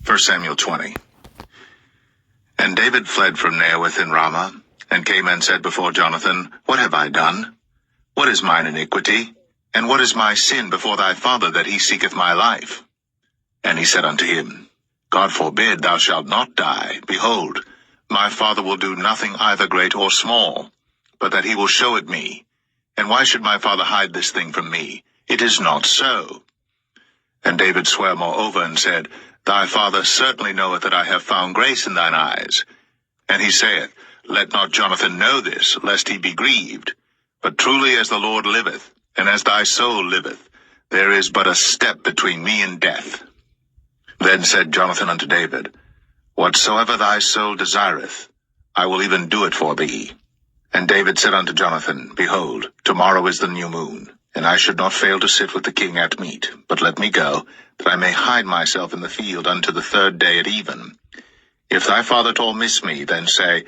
1 Samuel 20. And David fled from Naioth in Ramah, and came and said before Jonathan, What have I done? What is mine iniquity? And what is my sin before thy father, that he seeketh my life? And he said unto him, God forbid, thou shalt not die. Behold, my father will do nothing either great or small, but that he will show it me. And why should my father hide this thing from me? It is not so. And David sware moreover, and said, Thy father certainly knoweth that I have found grace in thine eyes. And he saith, Let not Jonathan know this, lest he be grieved. But truly as the Lord liveth, and as thy soul liveth, there is but a step between me and death. Then said Jonathan unto David, Whatsoever thy soul desireth, I will even do it for thee. And David said unto Jonathan, Behold, tomorrow is the new moon, and I should not fail to sit with the king at meat, but let me go, that I may hide myself in the field unto the third day at even. If thy father at all miss me, then say,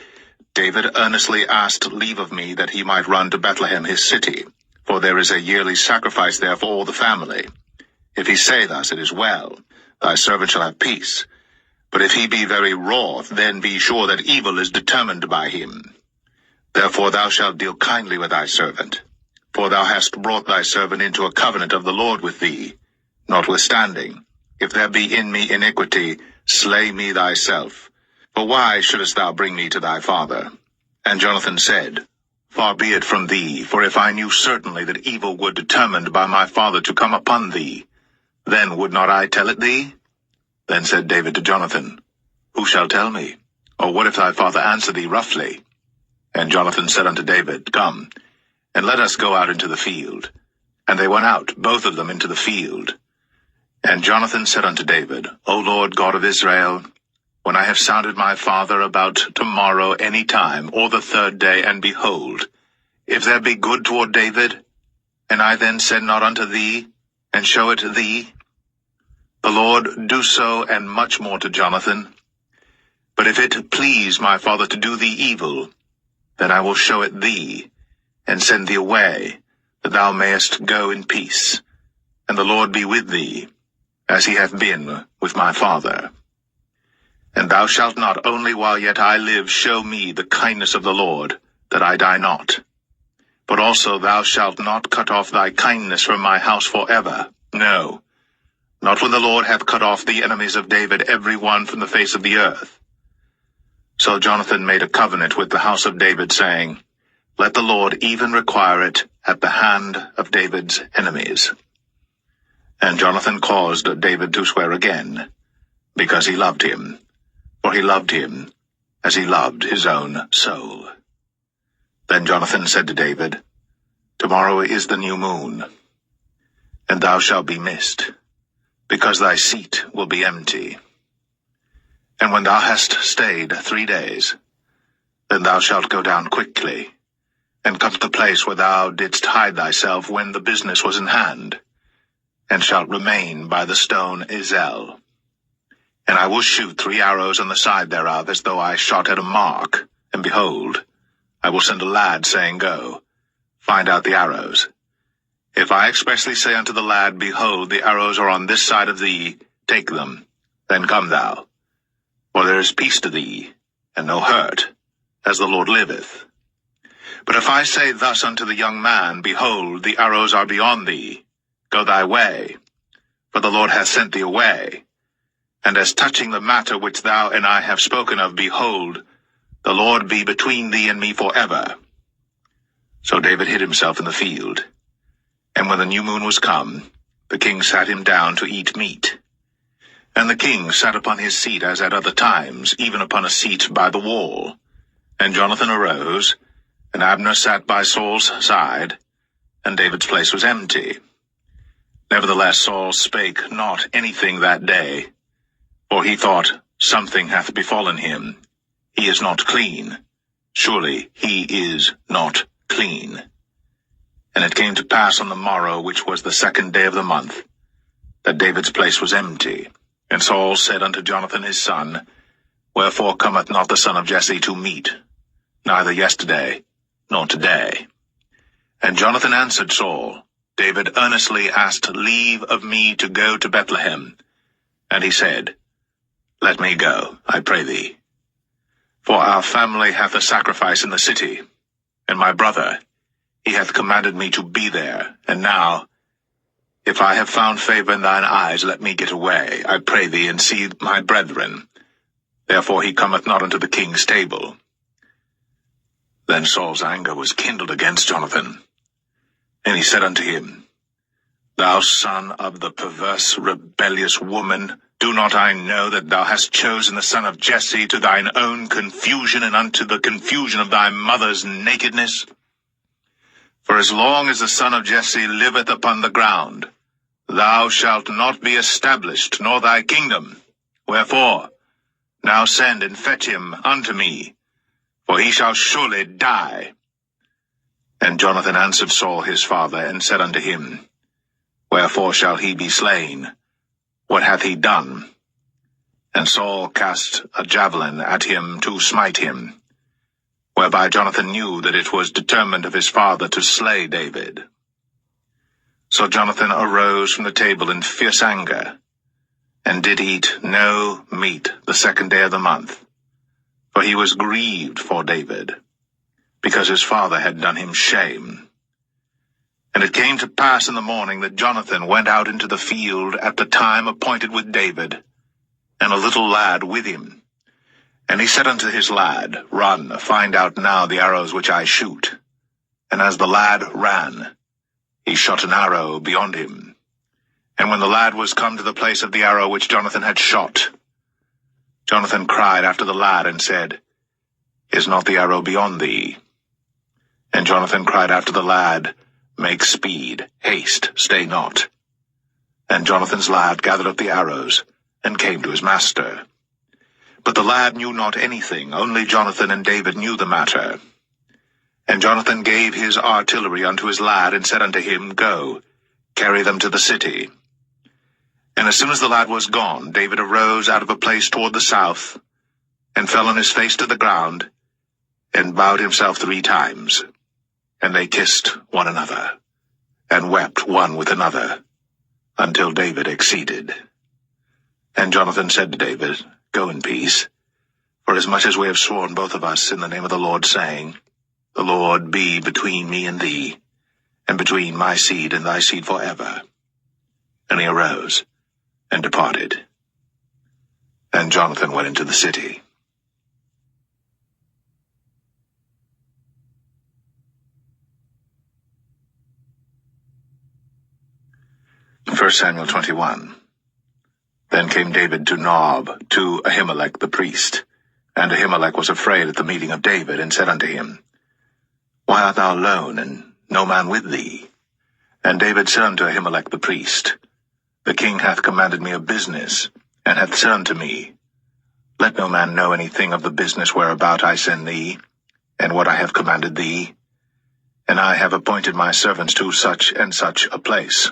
David earnestly asked leave of me that he might run to Bethlehem his city, for there is a yearly sacrifice there for all the family. If he say thus, it is well, thy servant shall have peace. But if he be very wroth, then be sure that evil is determined by him. Therefore thou shalt deal kindly with thy servant, for thou hast brought thy servant into a covenant of the Lord with thee. Notwithstanding, if there be in me iniquity, slay me thyself. For why shouldest thou bring me to thy father? And Jonathan said, Far be it from thee, for if I knew certainly that evil were determined by my father to come upon thee, then would not I tell it thee? Then said David to Jonathan, Who shall tell me? Or what if thy father answer thee roughly? And Jonathan said unto David, Come, and let us go out into the field. And they went out, both of them, into the field. And Jonathan said unto David, O Lord God of Israel, when I have sounded my father about tomorrow any time, or the third day, and behold, if there be good toward David, and I then send not unto thee, and show it thee, the Lord do so, and much more to Jonathan. But if it please my father to do thee evil, then I will show it thee, and send thee away, that thou mayest go in peace, and the Lord be with thee, as he hath been with my father. And thou shalt not only while yet I live show me the kindness of the Lord, that I die not, but also thou shalt not cut off thy kindness from my house forever. No, not when the Lord hath cut off the enemies of David every one from the face of the earth. So Jonathan made a covenant with the house of David, saying, Let the Lord even require it at the hand of David's enemies. And Jonathan caused David to swear again, because he loved him, for he loved him as he loved his own soul. Then Jonathan said to David, Tomorrow is the new moon, and thou shalt be missed, because thy seat will be empty. And when thou hast stayed 3 days, then thou shalt go down quickly, and come to the place where thou didst hide thyself when the business was in hand, and shalt remain by the stone Ezel. And I will shoot 3 arrows on the side thereof, as though I shot at a mark, and behold, I will send a lad, saying, Go, find out the arrows. If I expressly say unto the lad, Behold, the arrows are on this side of thee, take them, then come thou. For there is peace to thee, and no hurt, as the Lord liveth. But if I say thus unto the young man, Behold, the arrows are beyond thee, go thy way, for the Lord hath sent thee away. And as touching the matter which thou and I have spoken of, behold, the Lord be between thee and me forever. So David hid himself in the field. And when the new moon was come, the king sat him down to eat meat. And the king sat upon his seat as at other times, even upon a seat by the wall. And Jonathan arose, and Abner sat by Saul's side, and David's place was empty. Nevertheless Saul spake not anything that day, for he thought, Something hath befallen him. He is not clean. Surely he is not clean. And it came to pass on the morrow, which was the 2nd day of the month, that David's place was empty. And Saul said unto Jonathan his son, Wherefore cometh not the son of Jesse to meat, neither yesterday, nor today? And Jonathan answered Saul, David earnestly asked leave of me to go to Bethlehem. And he said, Let me go, I pray thee. For our family hath a sacrifice in the city, and my brother, he hath commanded me to be there. And now, if I have found favor in thine eyes, let me get away, I pray thee, and see my brethren. Therefore he cometh not unto the king's table. Then Saul's anger was kindled against Jonathan, and he said unto him, Thou son of the perverse, rebellious woman, do not I know that thou hast chosen the son of Jesse to thine own confusion, and unto the confusion of thy mother's nakedness? For as long as the son of Jesse liveth upon the ground, thou shalt not be established, nor thy kingdom. Wherefore, now send and fetch him unto me, for he shall surely die. And Jonathan answered Saul his father, and said unto him, Wherefore shall he be slain? What hath he done? And Saul cast a javelin at him to smite him, whereby Jonathan knew that it was determined of his father to slay David. So Jonathan arose from the table in fierce anger, and did eat no meat the 2nd day of the month, for he was grieved for David, because his father had done him shame. And it came to pass in the morning that Jonathan went out into the field at the time appointed with David, and a little lad with him. And he said unto his lad, Run, find out now the arrows which I shoot. And as the lad ran, he shot an arrow beyond him. And when the lad was come to the place of the arrow which Jonathan had shot, Jonathan cried after the lad, and said, Is not the arrow beyond thee? And Jonathan cried after the lad, Make speed, haste, stay not. And Jonathan's lad gathered up the arrows, and came to his master. But the lad knew not anything, only Jonathan and David knew the matter. And Jonathan gave his artillery unto his lad, and said unto him, Go, carry them to the city. And as soon as the lad was gone, David arose out of a place toward the south, and fell on his face to the ground, and bowed himself 3 times. And they kissed one another, and wept one with another, until David exceeded. And Jonathan said to David, Go in peace, for as much as we have sworn both of us in the name of the Lord, saying, The Lord be between me and thee, and between my seed and thy seed forever. And he arose, and departed. And Jonathan went into the city. 1 Samuel 21. Then came David to Nob, to Ahimelech the priest. And Ahimelech was afraid at the meeting of David, and said unto him, Why art thou alone, and no man with thee? And David said unto Ahimelech the priest, The king hath commanded me a business, and hath said unto me, Let no man know anything of the business whereabout I send thee, and what I have commanded thee. And I have appointed my servants to such and such a place.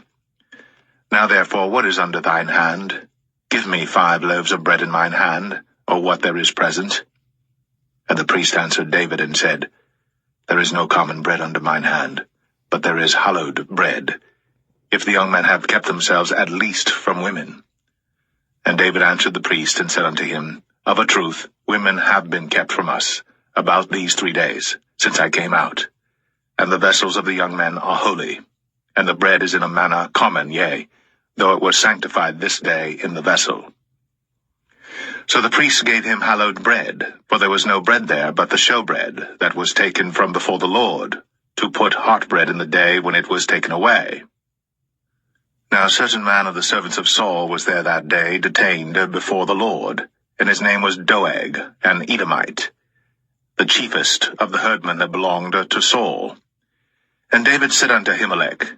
Now therefore, what is under thine hand? Give me 5 loaves of bread in mine hand, or what there is present. And the priest answered David, and said, There is no common bread under mine hand, but there is hallowed bread, if the young men have kept themselves at least from women. And David answered the priest, and said unto him, Of a truth, women have been kept from us, about these 3 days, since I came out. And the vessels of the young men are holy, and the bread is in a manner common, yea, though it was sanctified this day in the vessel. So the priests gave him hallowed bread, for there was no bread there but the showbread that was taken from before the Lord, to put hot bread in the day when it was taken away. Now a certain man of the servants of Saul was there that day, detained before the Lord, and his name was Doeg, an Edomite, the chiefest of the herdmen that belonged to Saul. And David said unto Ahimelech,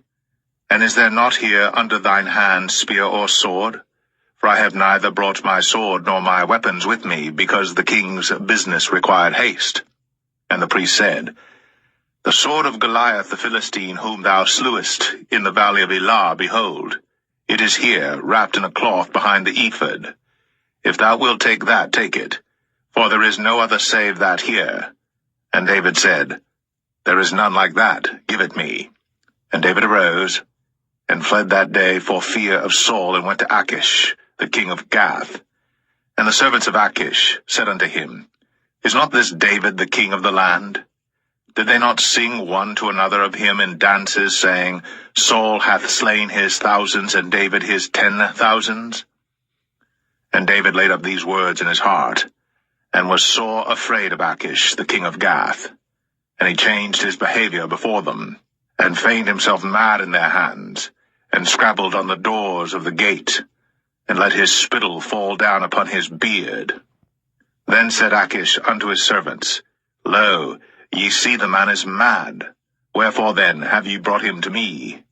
And is there not here under thine hand spear or sword? For I have neither brought my sword nor my weapons with me, because the king's business required haste. And the priest said, The sword of Goliath the Philistine, whom thou slewest in the valley of Elah, behold, it is here, wrapped in a cloth behind the ephod. If thou wilt take that, take it, for there is no other save that here. And David said, There is none like that, give it me. And David arose, and fled that day for fear of Saul, and went to Achish, the king of Gath. And the servants of Achish said unto him, Is not this David the king of the land? Did they not sing one to another of him in dances, saying, Saul hath slain his thousands, and David his 10,000s? And David laid up these words in his heart, and was sore afraid of Achish the king of Gath. And he changed his behavior before them, and feigned himself mad in their hands, and scrabbled on the doors of the gate, and let his spittle fall down upon his beard. Then said Achish unto his servants, Lo, ye see the man is mad. Wherefore then have ye brought him to me?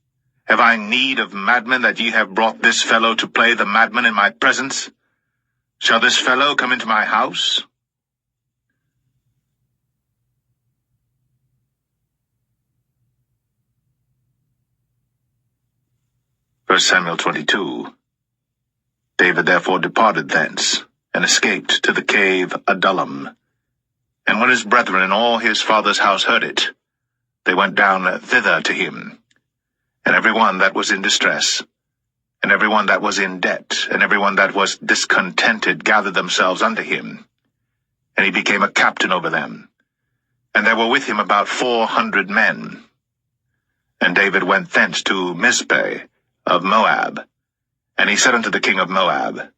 Have I need of madmen, that ye have brought this fellow to play the madman in my presence? Shall this fellow come into my house? First Samuel 22. David therefore departed thence, and escaped to the cave Adullam. And when his brethren and all his father's house heard it, they went down thither to him. And every one that was in distress, and every one that was in debt, and every one that was discontented gathered themselves unto him. And he became a captain over them. And there were with him about 400 men. And David went thence to Mizpeh of Moab. And he said unto the king of Moab,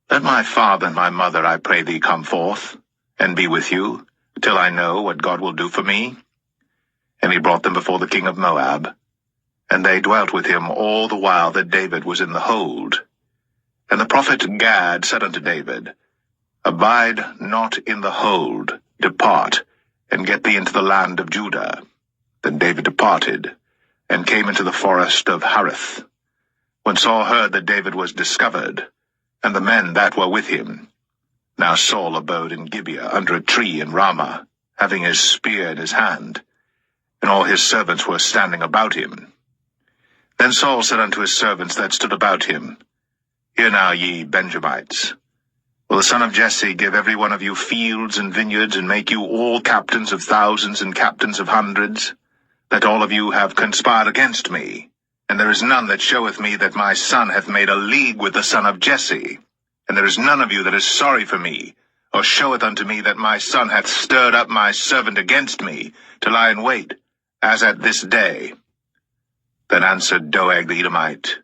Let my father and my mother, I pray thee, come forth, and be with you, till I know what God will do for me. And he brought them before the king of Moab, and they dwelt with him all the while that David was in the hold. And the prophet Gad said unto David, Abide not in the hold, depart, and get thee into the land of Judah. Then David departed, and came into the forest of Hareth. When Saul heard that David was discovered, and the men that were with him. Now Saul abode in Gibeah under a tree in Ramah, having his spear in his hand, and all his servants were standing about him. Then Saul said unto his servants that stood about him, Hear now, ye Benjamites, will the son of Jesse give every one of you fields and vineyards, and make you all captains of thousands and captains of hundreds, that all of you have conspired against me? And there is none that showeth me that my son hath made a league with the son of Jesse. And there is none of you that is sorry for me, or showeth unto me that my son hath stirred up my servant against me, to lie in wait, as at this day. Then answered Doeg the Edomite,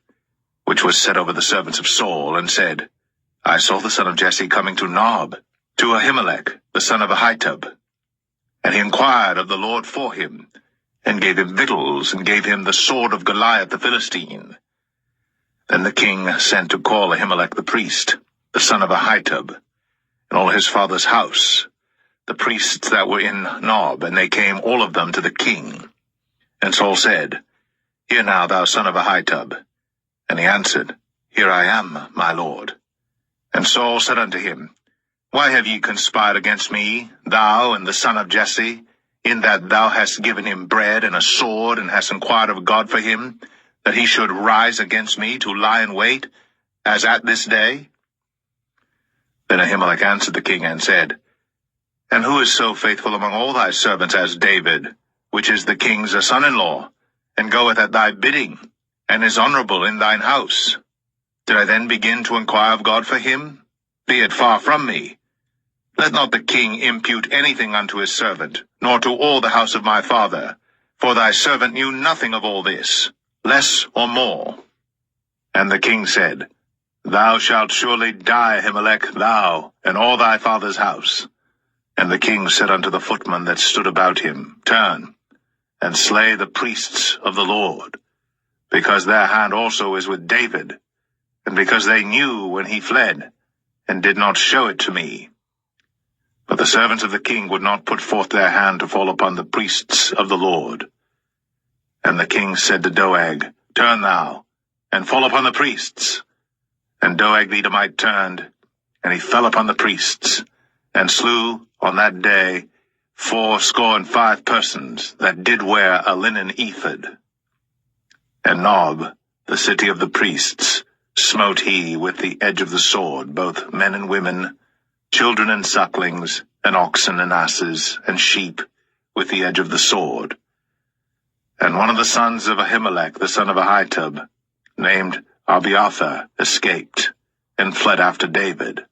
which was set over the servants of Saul, and said, I saw the son of Jesse coming to Nob, to Ahimelech, the son of Ahitub. And he inquired of the Lord for him, and gave him victuals, and gave him the sword of Goliath the Philistine. Then the king sent to call Ahimelech the priest, the son of Ahitub, and all his father's house, the priests that were in Nob, and they came all of them to the king. And Saul said, Hear now, thou son of Ahitub. And he answered, Here I am, my lord. And Saul said unto him, Why have ye conspired against me, thou and the son of Jesse, in that thou hast given him bread and a sword, and hast inquired of God for him, that he should rise against me to lie in wait, as at this day? Then Ahimelech answered the king, and said, And who is so faithful among all thy servants as David, which is the king's son-in-law, and goeth at thy bidding, and is honorable in thine house? Did I then begin to inquire of God for him? Be it far from me. Let not the king impute anything unto his servant, nor to all the house of my father, for thy servant knew nothing of all this, less or more. And the king said, Thou shalt surely die, Ahimelech, thou, and all thy father's house. And the king said unto the footmen that stood about him, Turn, and slay the priests of the Lord, because their hand also is with David, and because they knew when he fled, and did not show it to me. But the servants of the king would not put forth their hand to fall upon the priests of the Lord. And the king said to Doeg, Turn thou, and fall upon the priests. And Doeg the Edomite turned, and he fell upon the priests, and slew on that day 75 persons that did wear a linen ephod. And Nob, the city of the priests, smote he with the edge of the sword, both men and women, children and sucklings, and oxen and asses, and sheep, with the edge of the sword. And one of the sons of Ahimelech, the son of Ahitub, named Abiathar, escaped, and fled after David.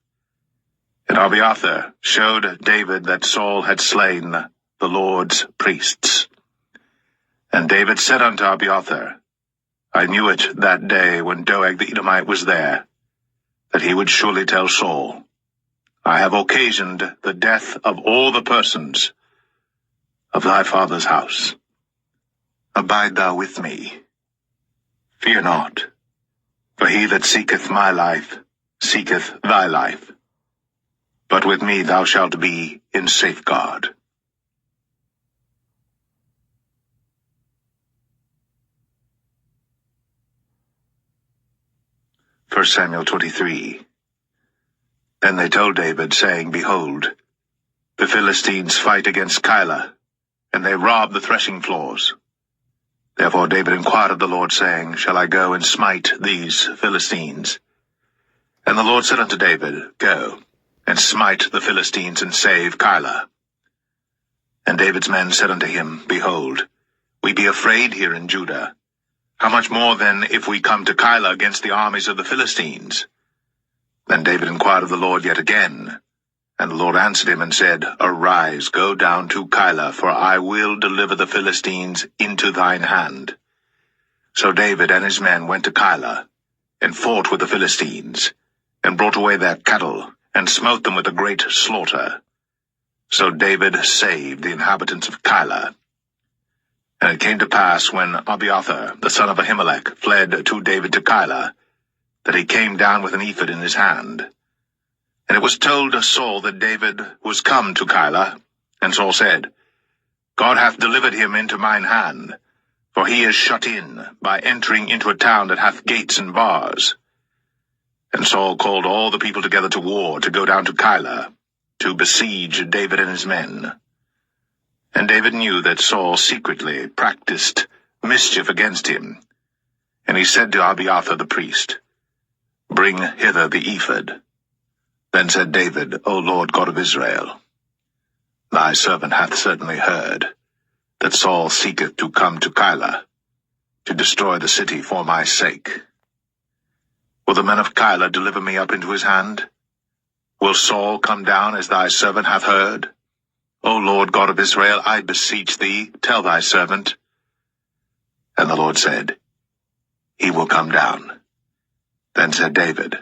And Abiathar showed David that Saul had slain the Lord's priests. And David said unto Abiathar, I knew it that day when Doeg the Edomite was there, that he would surely tell Saul, I have occasioned the death of all the persons of thy father's house. Abide thou with me. Fear not, for he that seeketh my life seeketh thy life. But with me thou shalt be in safeguard. 1 Samuel 23. Then they told David, saying, Behold, the Philistines fight against Keilah, and they rob the threshing floors. Therefore David inquired of the Lord, saying, Shall I go and smite these Philistines? And the Lord said unto David, Go, and smite the Philistines, and save Keilah. And David's men said unto him, Behold, we be afraid here in Judah. How much more then if we come to Keilah against the armies of the Philistines? Then David inquired of the Lord yet again. And the Lord answered him and said, Arise, go down to Keilah, for I will deliver the Philistines into thine hand. So David and his men went to Keilah, and fought with the Philistines, and brought away their cattle, and smote them with a great slaughter. So David saved the inhabitants of Keilah. And it came to pass, when Abiathar, the son of Ahimelech, fled to David to Keilah, that he came down with an ephod in his hand. And it was told to Saul that David was come to Keilah. And Saul said, God hath delivered him into mine hand, for he is shut in by entering into a town that hath gates and bars. And Saul called all the people together to war, to go down to Keilah, to besiege David and his men. And David knew that Saul secretly practiced mischief against him. And he said to Abiathar the priest, Bring hither the ephod. Then said David, O Lord God of Israel, thy servant hath certainly heard that Saul seeketh to come to Keilah, to destroy the city for my sake. Will the men of Keilah deliver me up into his hand? Will Saul come down as thy servant hath heard? O Lord God of Israel, I beseech thee, tell thy servant. And the Lord said, He will come down. Then said David,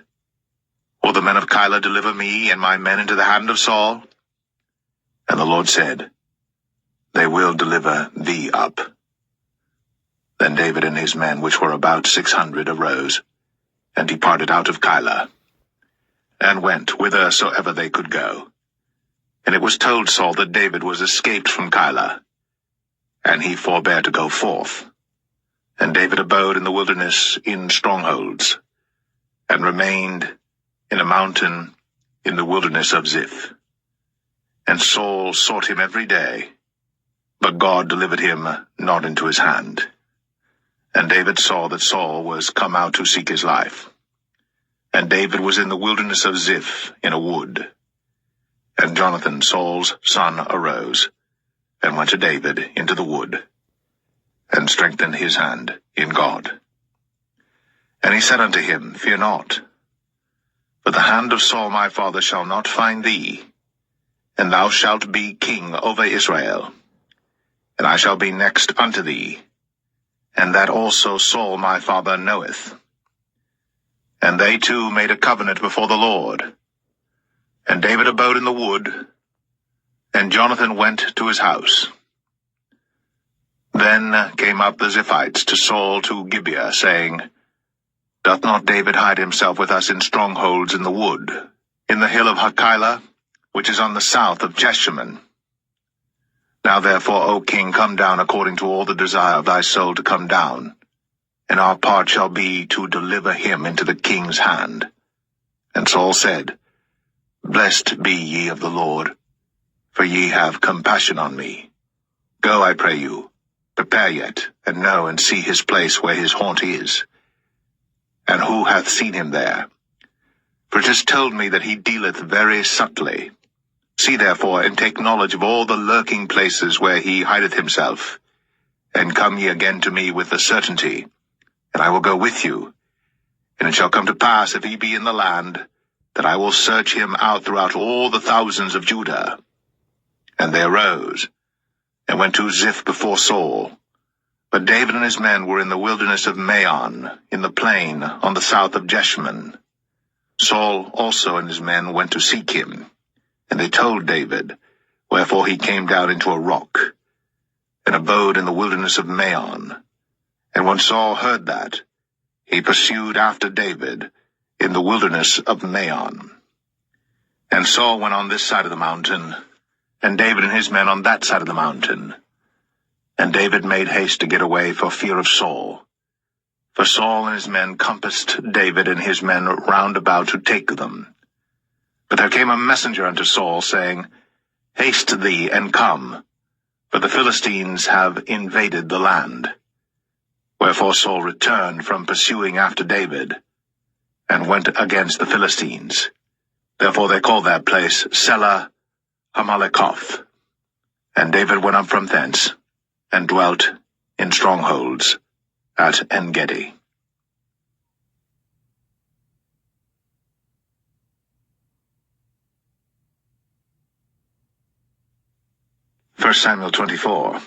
Will the men of Keilah deliver me and my men into the hand of Saul? And the Lord said, They will deliver thee up. Then David and his men, which were about 600, arose, and departed out of Keilah, and went whithersoever they could go. And it was told Saul that David was escaped from Keilah, and he forbare to go forth. And David abode in the wilderness in strongholds, and remained in a mountain in the wilderness of Ziph. And Saul sought him every day, but God delivered him not into his hand. And David saw that Saul was come out to seek his life. And David was in the wilderness of Ziph in a wood. And Jonathan, Saul's son, arose, and went to David into the wood, and strengthened his hand in God. And he said unto him, Fear not, for the hand of Saul my father shall not find thee, and thou shalt be king over Israel, and I shall be next unto thee, and that also Saul my father knoweth. And they two made a covenant before the Lord. And David abode in the wood, and Jonathan went to his house. Then came up the Ziphites to Saul to Gibeah, saying, Doth not David hide himself with us in strongholds in the wood, in the hill of Hachilah, which is on the south of Jeshimon? Now therefore, O king, come down according to all the desire of thy soul to come down, and our part shall be to deliver him into the king's hand. And Saul said, Blessed be ye of the Lord, for ye have compassion on me. Go, I pray you, prepare yet, and know and see his place where his haunt is, and who hath seen him there. For it is told me that he dealeth very subtly. See therefore, and take knowledge of all the lurking places where he hideth himself, and come ye again to me with the certainty, and I will go with you. And it shall come to pass, if he be in the land, that I will search him out throughout all the thousands of Judah. And they arose, and went to Ziph before Saul. But David and his men were in the wilderness of Maon, in the plain on the south of Jeshimon. Saul also and his men went to seek him, and they told David, wherefore he came down into a rock, and abode in the wilderness of Maon. And when Saul heard that, he pursued after David in the wilderness of Maon. And Saul went on this side of the mountain, and David and his men on that side of the mountain. And David made haste to get away for fear of Saul. For Saul and his men compassed David and his men round about to take them. But there came a messenger unto Saul, saying, Haste thee, and come, for the Philistines have invaded the land. Wherefore Saul returned from pursuing after David, and went against the Philistines. Therefore they called that place Selah Hammalekoth. And David went up from thence, and dwelt in strongholds at En-gedi. 1 Samuel 24.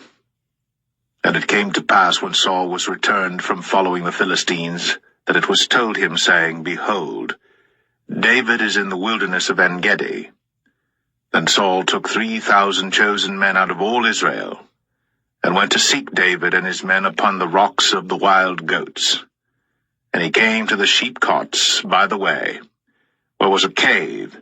And it came to pass, when Saul was returned from following the Philistines, that it was told him, saying, Behold, David is in the wilderness of En-gedi. Then Saul took 3,000 chosen men out of all Israel, and went to seek David and his men upon the rocks of the wild goats. And he came to the sheepcotes by the way, where was a cave.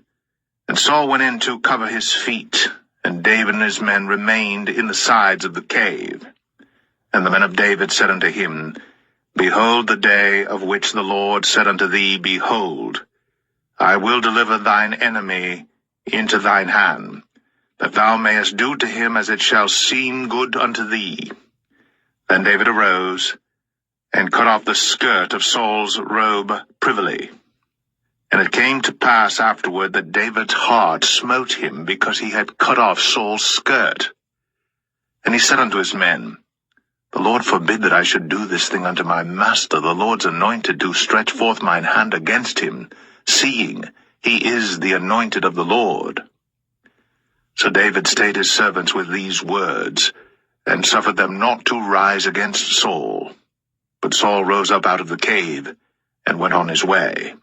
And Saul went in to cover his feet, and David and his men remained in the sides of the cave. And the men of David said unto him, Behold the day of which the Lord said unto thee, Behold, I will deliver thine enemy into thine hand, that thou mayest do to him as it shall seem good unto thee. Then David arose, and cut off the skirt of Saul's robe privily. And it came to pass afterward that David's heart smote him, because he had cut off Saul's skirt. And he said unto his men, The Lord forbid that I should do this thing unto my master, the Lord's anointed, to stretch forth mine hand against him, seeing he is the anointed of the Lord. So David stayed his servants with these words, and suffered them not to rise against Saul. But Saul rose up out of the cave, and went on his way.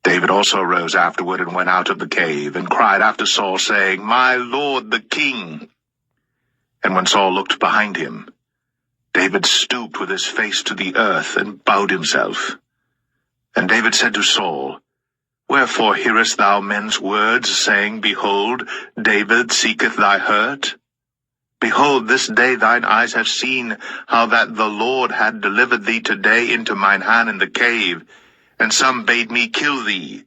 David also rose afterward, and went out of the cave, and cried after Saul, saying, My lord the king. And when Saul looked behind him, David stooped with his face to the earth, and bowed himself. And David said to Saul, Wherefore hearest thou men's words, saying, Behold, David seeketh thy hurt? Behold, this day thine eyes have seen how that the Lord had delivered thee today into mine hand in the cave, and some bade me kill thee.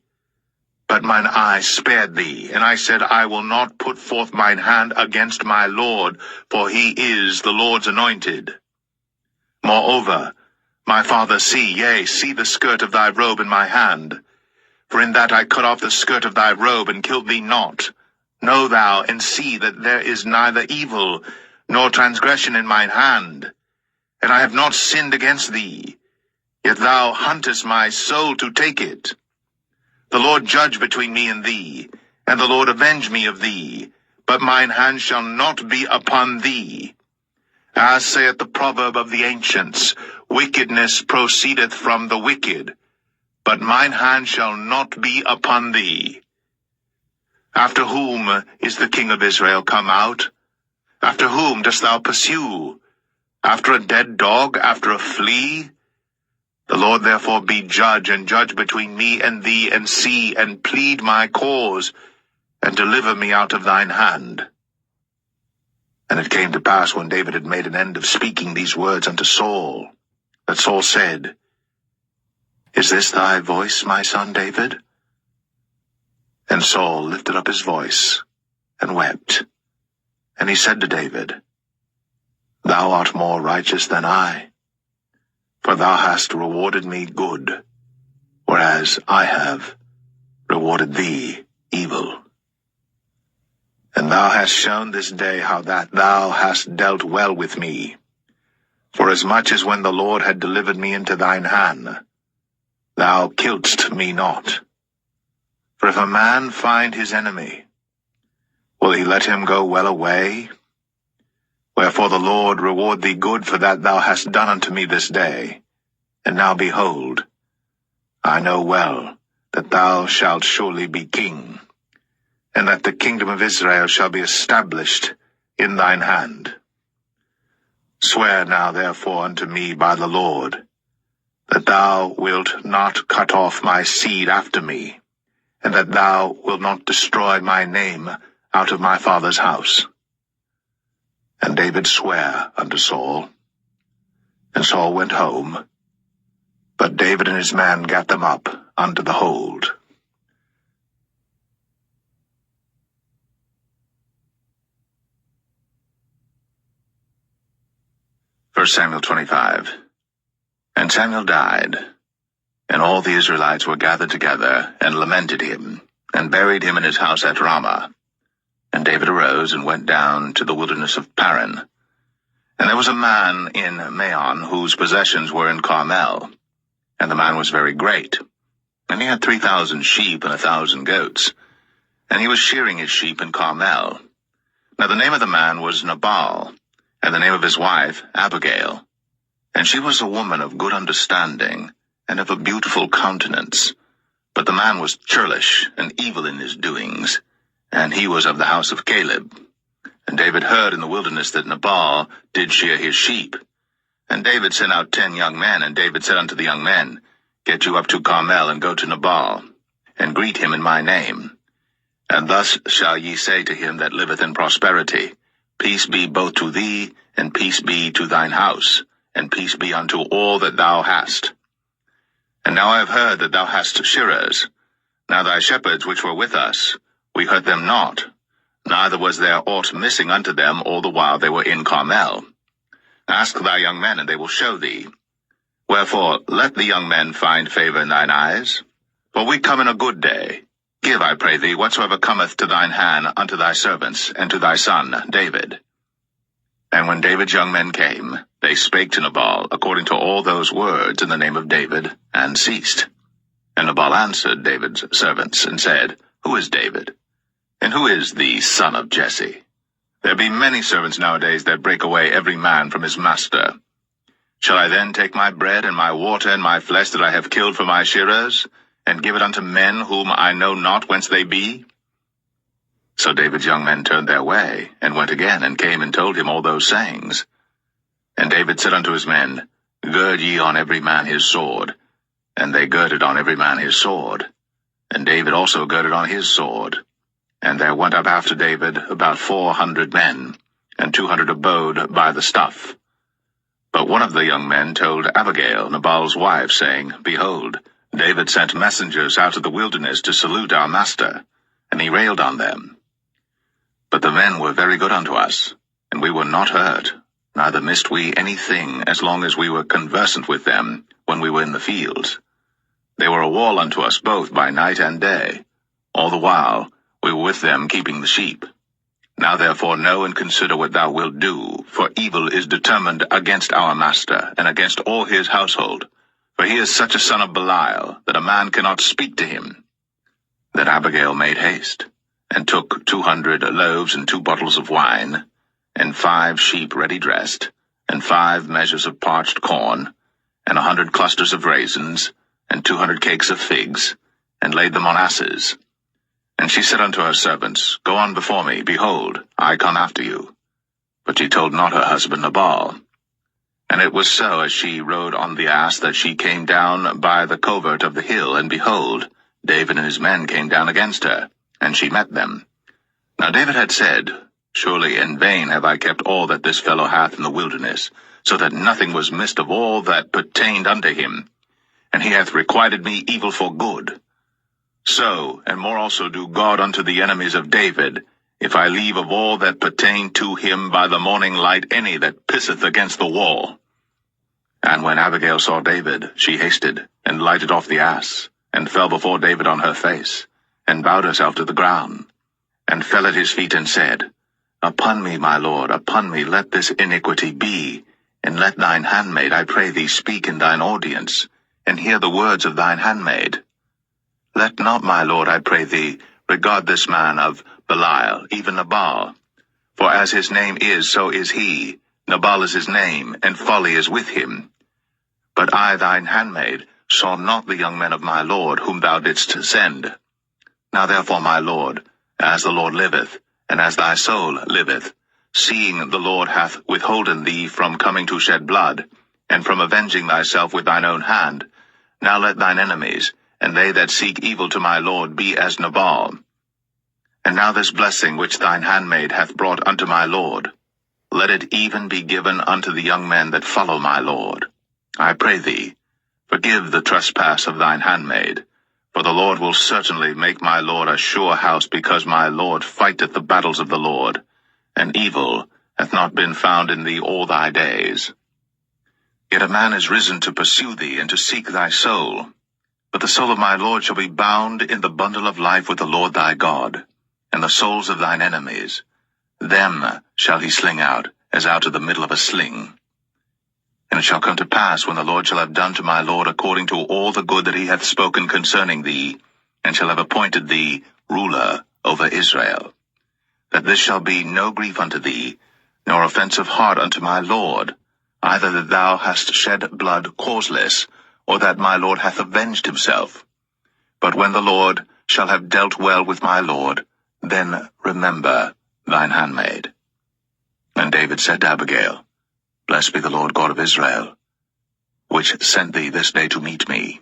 But mine eye spared thee, and I said, I will not put forth mine hand against my Lord, for he is the Lord's anointed. Moreover, my father, see the skirt of thy robe in my hand. For in that I cut off the skirt of thy robe, and killed thee not. Know thou, and see that there is neither evil nor transgression in mine hand. And I have not sinned against thee, yet thou huntest my soul to take it. The Lord judge between me and thee, and the Lord avenge me of thee, but mine hand shall not be upon thee. As saith the proverb of the ancients, Wickedness proceedeth from the wicked, but mine hand shall not be upon thee. After whom is the king of Israel come out? After whom dost thou pursue? After a dead dog, after a flea? The Lord therefore be judge, and judge between me and thee, and see, and plead my cause, and deliver me out of thine hand. And it came to pass, when David had made an end of speaking these words unto Saul, that Saul said, Is this thy voice, my son David? And Saul lifted up his voice, and wept. And he said to David, Thou art more righteous than I, for thou hast rewarded me good, whereas I have rewarded thee evil. And thou hast shown this day how that thou hast dealt well with me. Forasmuch as when the Lord had delivered me into thine hand, thou killedst me not. For if a man find his enemy, will he let him go well away? Wherefore the Lord reward thee good for that thou hast done unto me this day. And now behold, I know well that thou shalt surely be king, and that the kingdom of Israel shall be established in thine hand. Swear now therefore unto me by the Lord, that thou wilt not cut off my seed after me, and that thou wilt not destroy my name out of my father's house. And David sware unto Saul. And Saul went home, but David and his men gat them up unto the hold. 1 Samuel 25. And Samuel died, and all the Israelites were gathered together, and lamented him, and buried him in his house at Ramah. And David arose, and went down to the wilderness of Paran. And there was a man in Maon, whose possessions were in Carmel. And the man was very great, and he had 3,000 sheep and 1,000 goats. And he was shearing his sheep in Carmel. Now the name of the man was Nabal, and the name of his wife Abigail. And she was a woman of good understanding, and of a beautiful countenance. But the man was churlish, and evil in his doings, and he was of the house of Caleb. And David heard in the wilderness that Nabal did shear his sheep. And David sent out 10 young men, and David said unto the young men, Get you up to Carmel, and go to Nabal, and greet him in my name. And thus shall ye say to him that liveth in prosperity, Peace be both to thee, and peace be to thine house, and peace be unto all that thou hast. And now I have heard that thou hast shearers. Now thy shepherds which were with us, we hurt them not, neither was there aught missing unto them all the while they were in Carmel. Ask thy young men, and they will show thee. Wherefore let the young men find favor in thine eyes, for we come in a good day. Give, I pray thee, whatsoever cometh to thine hand unto thy servants, and to thy son David. And when David's young men came, they spake to Nabal according to all those words in the name of David, and ceased. And Nabal answered David's servants, and said, Who is David? And who is the son of Jesse? There be many servants nowadays that break away every man from his master. Shall I then take my bread, and my water, and my flesh that I have killed for my shearers, and give it unto men whom I know not whence they be? So David's young men turned their way, and went again, and came and told him all those sayings. And David said unto his men, Gird ye on every man his sword. And they girded on every man his sword. And David also girded on his sword. And there went up after David about 400 men, and 200 abode by the stuff. But one of the young men told Abigail, Nabal's wife, saying, Behold, David sent messengers out of the wilderness to salute our master, and he railed on them. But the men were very good unto us, and we were not hurt, neither missed we anything as long as we were conversant with them when we were in the fields. They were a wall unto us both by night and day. All the while we were with them keeping the sheep. Now therefore know and consider what thou wilt do, for evil is determined against our master, and against all his household. For he is such a son of Belial, that a man cannot speak to him. Then Abigail made haste, and took 200 loaves and 2 bottles of wine, and 5 sheep ready dressed, and 5 measures of parched corn, and 100 clusters of raisins, and 200 cakes of figs, and laid them on asses. And she said unto her servants, Go on before me, behold, I come after you. But she told not her husband Nabal. And it was so, as she rode on the ass, that she came down by the covert of the hill, and behold, David and his men came down against her, and she met them. Now David had said, Surely in vain have I kept all that this fellow hath in the wilderness, so that nothing was missed of all that pertained unto him. And he hath requited me evil for good. So, and more also do God unto the enemies of David, if I leave of all that pertain to him by the morning light any that pisseth against the wall. And when Abigail saw David, she hasted, and lighted off the ass, and fell before David on her face, and bowed herself to the ground, and fell at his feet, and said, Upon me, my lord, upon me let this iniquity be, and let thine handmaid, I pray thee, speak in thine audience, and hear the words of thine handmaid. Let not my lord, I pray thee, regard this man of Belial, even Nabal. For as his name is, so is he. Nabal is his name, and folly is with him. But I, thine handmaid, saw not the young men of my lord, whom thou didst send. Now therefore, my lord, as the Lord liveth, and as thy soul liveth, seeing the Lord hath withholden thee from coming to shed blood, and from avenging thyself with thine own hand, now let thine enemies, and they that seek evil to my lord, be as Nabal. And now this blessing which thine handmaid hath brought unto my lord, let it even be given unto the young men that follow my lord. I pray thee, forgive the trespass of thine handmaid, for the Lord will certainly make my lord a sure house, because my lord fighteth the battles of the Lord, and evil hath not been found in thee all thy days. Yet a man is risen to pursue thee, and to seek thy soul. But the soul of my lord shall be bound in the bundle of life with the Lord thy God, and the souls of thine enemies, them shall he sling out, as out of the middle of a sling. And it shall come to pass, when the Lord shall have done to my lord according to all the good that he hath spoken concerning thee, and shall have appointed thee ruler over Israel, that this shall be no grief unto thee, nor offense of heart unto my lord, either that thou hast shed blood causeless, or that my lord hath avenged himself. But when the Lord shall have dealt well with my lord, then remember thine handmaid. And David said to Abigail, Blessed be the Lord God of Israel, which sent thee this day to meet me.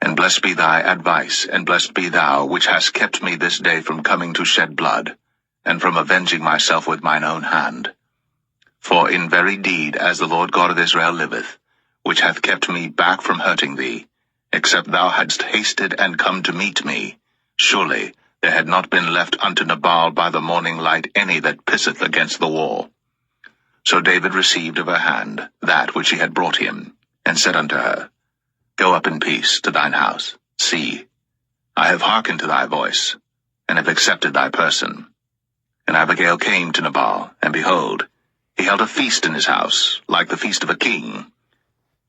And blessed be thy advice, and blessed be thou, which hast kept me this day from coming to shed blood, and from avenging myself with mine own hand. For in very deed, as the Lord God of Israel liveth, which hath kept me back from hurting thee, except thou hadst hasted and come to meet me, surely there had not been left unto Nabal by the morning light any that pisseth against the wall. So David received of her hand that which she had brought him, and said unto her, Go up in peace to thine house. See, I have hearkened to thy voice, and have accepted thy person. And Abigail came to Nabal, and behold, he held a feast in his house, like the feast of a king.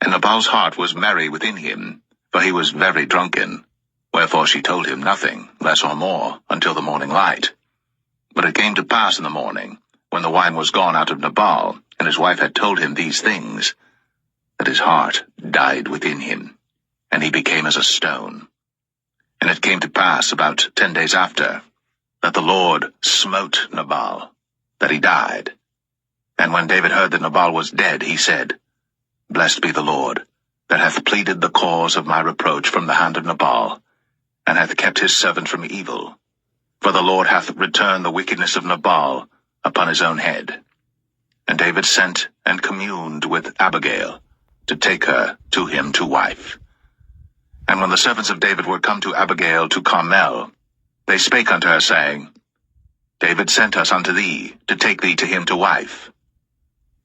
And Nabal's heart was merry within him, for he was very drunken. Wherefore she told him nothing, less or more, until the morning light. But it came to pass in the morning, when the wine was gone out of Nabal, and his wife had told him these things, that his heart died within him, and he became as a stone. And it came to pass about 10 days after, that the Lord smote Nabal, that he died. And when David heard that Nabal was dead, he said, Blessed be the Lord, that hath pleaded the cause of my reproach from the hand of Nabal, and hath kept his servant from evil. For the Lord hath returned the wickedness of Nabal upon his own head. And David sent and communed with Abigail, to take her to him to wife. And when the servants of David were come to Abigail to Carmel, they spake unto her, saying, David sent us unto thee, to take thee to him to wife.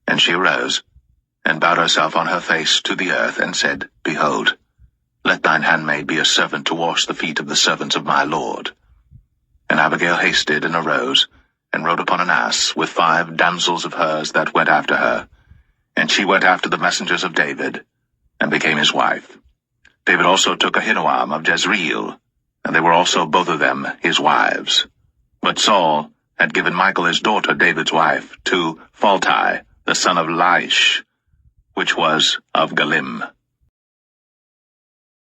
And she arose, and bowed herself on her face to the earth, and said, Behold, let thine handmaid be a servant to wash the feet of the servants of my lord. And Abigail hasted, and arose, and rode upon an ass, with 5 damsels of hers that went after her. And she went after the messengers of David, and became his wife. David also took Ahinoam of Jezreel, and they were also both of them his wives. But Saul had given Michal his daughter, David's wife, to Phalti, the son of Laish, which was of Galim.